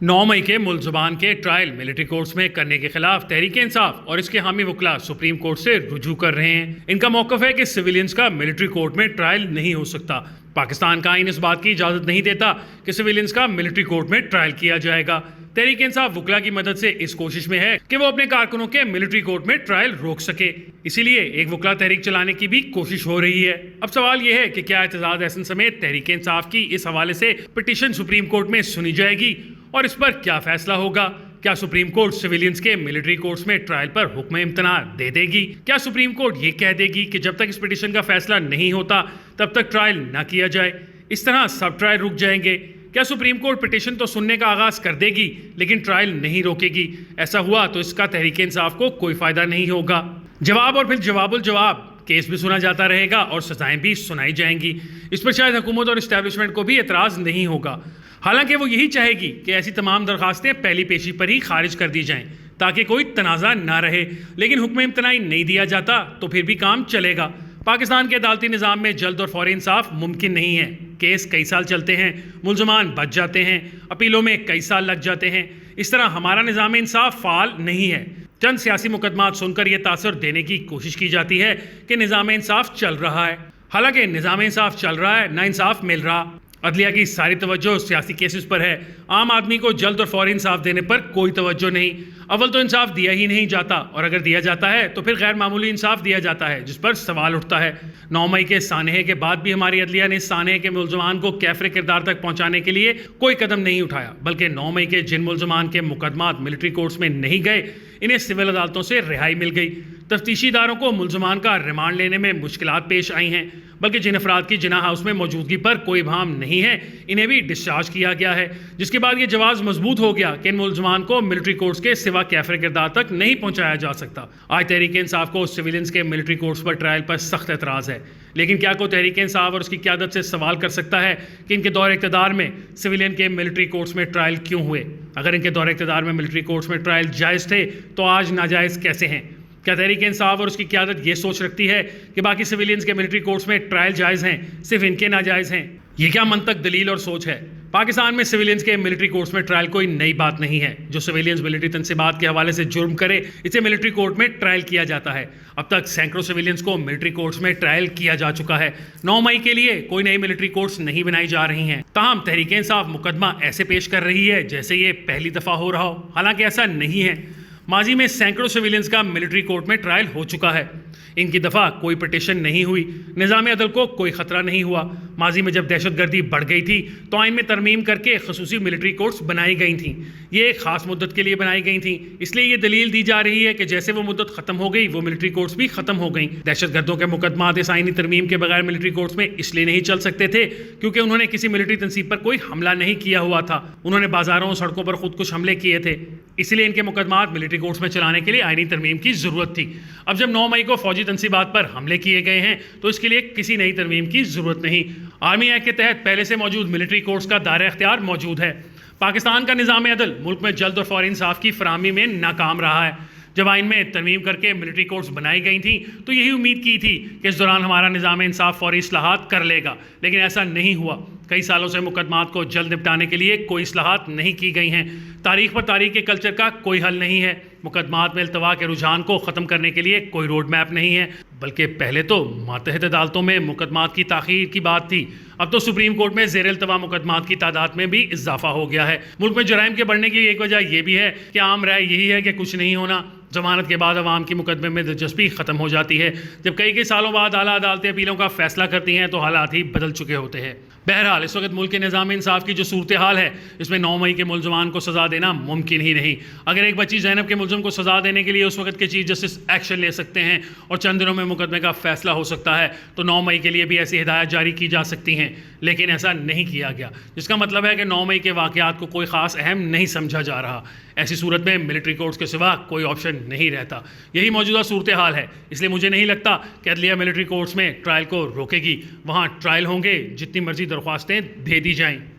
9 मई के मुल्क जुबान के ट्रायल मिलिट्री कोर्ट्स में करने के खिलाफ तहरीक इंसाफ और इसके हामी वकला सुप्रीम कोर्ट से रुजू कर रहे हैं। इनका मौक़िफ़ है कि सिविलियंस का मिलिट्री कोर्ट में ट्रायल नहीं हो सकता। पाकिस्तान का आइन इस बात की इजाज़त नहीं देता कि सिविलियंस का मिलिट्री कोर्ट में ट्रायल किया जाएगा। तहरीक इंसाफ वकला की मदद से इस कोशिश में है कि वो अपने कारकुनों के मिलिट्री कोर्ट में ट्रायल रोक सके। इसीलिए एक वकला तहरीक चलाने की भी कोशिश हो रही है। अब सवाल यह है कि क्या एतजाज़ अहसन समेत तहरीक इंसाफ की इस हवाले से पिटीशन सुप्रीम कोर्ट में सुनी जाएगी और इस पर क्या फैसला होगा। क्या सुप्रीम कोर्ट सिविलियंस के मिलिट्री कोर्ट्स में ट्रायल पर हुक्म इम्तना दे देगी? क्या सुप्रीम कोर्ट ये कह देगी कि जब तक इस पिटीशन का फैसला नहीं होता तब तक ट्रायल ना किया जाए? इस तरह सब ट्रायल रुक जाएंगे। क्या सुप्रीम कोर्ट पिटीशन तो सुनने का आगाज कर देगी लेकिन ट्रायल नहीं रोकेगी? ऐसा हुआ तो इसका तहरीक इंसाफ को कोई फायदा नहीं होगा। जवाब और फिर जवाबुल जवाब, केस भी सुना जाता रहेगा और सजाएं भी सुनाई जाएंगी। इस पर शायद हुकूमत और इस्टेब्लिशमेंट को भी एतराज़ नहीं होगा। हालांकि वो यही चाहेगी कि ऐसी तमाम दरखास्तें पहली पेशी पर ही खारिज कर दी जाएं ताकि कोई तनाज़ा ना रहे। लेकिन हुक्म इम्तनाई नहीं दिया जाता तो फिर भी काम चलेगा। पाकिस्तान के अदालती निज़ाम में जल्द और फौरी इंसाफ मुमकिन नहीं है। केस कई साल चलते हैं, मुलजमान बच जाते हैं, अपीलों में कई साल लग जाते हैं। इस तरह हमारा निज़ाम इंसाफ फ़ाल नहीं है। चंद सियासी मुकदमात सुनकर यह तासर देने की कोशिश की जाती है कि निज़ाम इंसाफ चल रहा है। हालांकि निज़ाम इंसाफ चल रहा है, ना इंसाफ मिल रहा। अदलिया की सारी तवज्जो सियासी केसेस पर है। आम आदमी को जल्द और फौरी इंसाफ देने पर कोई तवज्जो नहीं। अव्वल तो इंसाफ दिया ही नहीं जाता और अगर दिया जाता है तो फिर गैर मामूली इंसाफ दिया जाता है जिस पर सवाल उठता है। 9 मई के सानहे के बाद भी हमारी अदलिया ने सानहे के मुलजमान को कैफरे किरदार तक पहुंचाने के लिए कोई कदम नहीं उठाया, बल्कि 9 मई के जिन मुलजमान के मुकदमात मिलिट्री कोर्ट्स में नहीं गए इन्हें सिविल अदालतों से रिहाई मिल गई। तफ्तीशी इदारों को मुलजमान का रिमांड लेने में मुश्किलात पेश आई हैं, बल्कि जिन अफराद की जिना हाउस में मौजूदगी पर कोई भाम नहीं है इन्हें भी डिस्चार्ज किया गया है, जिसके बाद ये जवाब मजबूत हो गया कि इन मुलजमान को मिलिट्री कोर्ट्स के सिवा कैफरे किरदार तक नहीं पहुंचाया जा सकता। आज तहरीक इंसाफ को सिविलियंस के मिलिट्री कोर्ट्स पर ट्रायल पर सख्त एतराज़ है, लेकिन क्या कोई तहरीक इंसाफ और उसकी क़यादत से सवाल कर सकता है कि इनके दौर इक़्तिदार में सिविलियन के मिलिट्री कोर्ट्स में ट्रायल क्यों हुए? अगर इनके दौर इक़्तिदार में मिलिट्री कोर्ट्स में ट्रायल जायज़ थे तो आज नाजायज़ कैसे हैं? क्या तहरीक इंसाफ और उसकी क़यादत ये सोच रखती है कि बाकी सिविलियंस के मिलिट्री कोर्ट्स में ट्रायल जायज़ हैं, सिर्फ इनके नाजायज़ हैं? ये क्या मंतक, दलील और सोच है? पाकिस्तान में सिविलियंस के मिलिट्री कोर्ट्स में ट्रायल कोई नई बात नहीं है। जो सिविलियंस मिलिट्री तनसीबात के हवाले से जुर्म करे इसे मिलिट्री कोर्ट में ट्रायल किया जाता है। अब तक सैकड़ों सिविलियंस को मिलिट्री कोर्ट्स में ट्रायल किया जा चुका है। 9 मई के लिए कोई नई मिलिट्री कोर्ट्स नहीं बनाई जा रही हैं। ताहम तहरीक इंसाफ मुकदमा ऐसे पेश कर रही है जैसे ये पहली दफ़ा हो रहा हो, हालांकि ऐसा नहीं है। माजी में सैकड़ों सिविलियंस का मिलिट्री कोर्ट में ट्रायल हो चुका है। इनकी दफ़ा कोई पिटीशन नहीं हुई, निज़ाम अदल को कोई ख़तरा नहीं हुआ। माजी में जब दहशतगर्दी बढ़ गई थी तो आइन में तरमीम करके खसूसी मिलिट्री कोर्ट्स बनाई गई थीं। ये एक ख़ास मुद्दत के लिए बनाई गई थीं, इसलिए ये दलील दी जा रही है कि जैसे वो मुद्दत ख़त्म हो गई वो मिलिट्री कोर्ट्स भी ख़त्म हो गई। दहशतगर्दों के मुकदमात इस आइनी तरमीम के बगैर मिलिट्री कोर्ट्स में इसलिए नहीं चल सकते थे क्योंकि उन्होंने किसी मिलिट्री तनसीब पर कोई हमला नहीं किया हुआ था। उन्होंने बाजारों सड़कों पर खुद कुछ हमले किए थे, इसलिए इनके मुकदमात मिलिट्री कोर्ट्स में चलाने के लिए आइनी तरमीम की ज़रूरत थी। अब जब 9 मई को फौजी तनसीबात पर हमले किए गए हैं तो इसके लिए किसी नई तरमीम की ज़रूरत नहीं। आर्मी एक्ट के तहत पहले से मौजूद मिलिट्री कोर्ट्स का दायरा इख्तियार मौजूद है। पाकिस्तान का निज़ाम अदल मुल्क में जल्द और फौरी इंसाफ की फराहमी में नाकाम रहा है। जब आइन में तरमीम करके मिलिट्री कोर्ट्स बनाई गई थी तो यही उम्मीद की थी कि इस दौरान हमारा निज़ाम इंसाफ फौरी इस्लाहात कर लेगा, लेकिन ऐसा नहीं हुआ। कई सालों से मुकदमात को जल्द निपटाने के लिए कोई इस्लाहात नहीं की गई हैं। तारीख पर तारीख के कल्चर का कोई हल नहीं है। मुकदमात में इल्तवा के रुझान को ख़त्म करने के लिए कोई रोड मैप नहीं है, बल्कि पहले तो मातहत अदालतों में मुकदमात की ताख़ीर की बात थी, अब तो सुप्रीम कोर्ट में ज़ेर इल्तवा मुकदमात की तादाद में भी इजाफा हो गया है। मुल्क में जराइम के बढ़ने की एक वजह यह भी है कि आम राय यही है कि कुछ नहीं होना। जमानत के बाद अवाम की मुकदमे में दिलचस्पी ख़त्म हो जाती है। जब कई सालों बाद आला अदालतें अपीलों का फैसला करती हैं तो हालात ही बदल चुके होते हैं। बहरहाल इस वक्त मुल्क के निज़ाम इंसाफ की जो सूरत हाल है इसमें 9 मई के मुलजमान को सज़ा देना मुमकिन ही नहीं। अगर एक बच्ची ज़ैनब के मुलजम को सज़ा देने के लिए उस वक्त के चीफ जस्टिस एक्शन ले सकते हैं और चंद दिनों में मुकदमे का फैसला हो सकता है तो 9 मई के लिए भी ऐसी हिदायत जारी की जा सकती हैं, लेकिन ऐसा नहीं किया गया, जिसका मतलब है कि 9 मई के वाक़यात को कोई ख़ास अहम नहीं समझा जा रहा। ऐसी सूरत में मिलिट्री कोर्ट्स के सिवा कोई ऑप्शन नहीं रहता। यही मौजूदा सूरत हाल है, इसलिए मुझे नहीं लगता कि अदलिया मिलिट्री कोर्ट्स में ट्रायल को रोकेगी। वहाँ ट्रायल होंगे, जितनी मर्जी दरख्वास्तें दे दी जाएँ।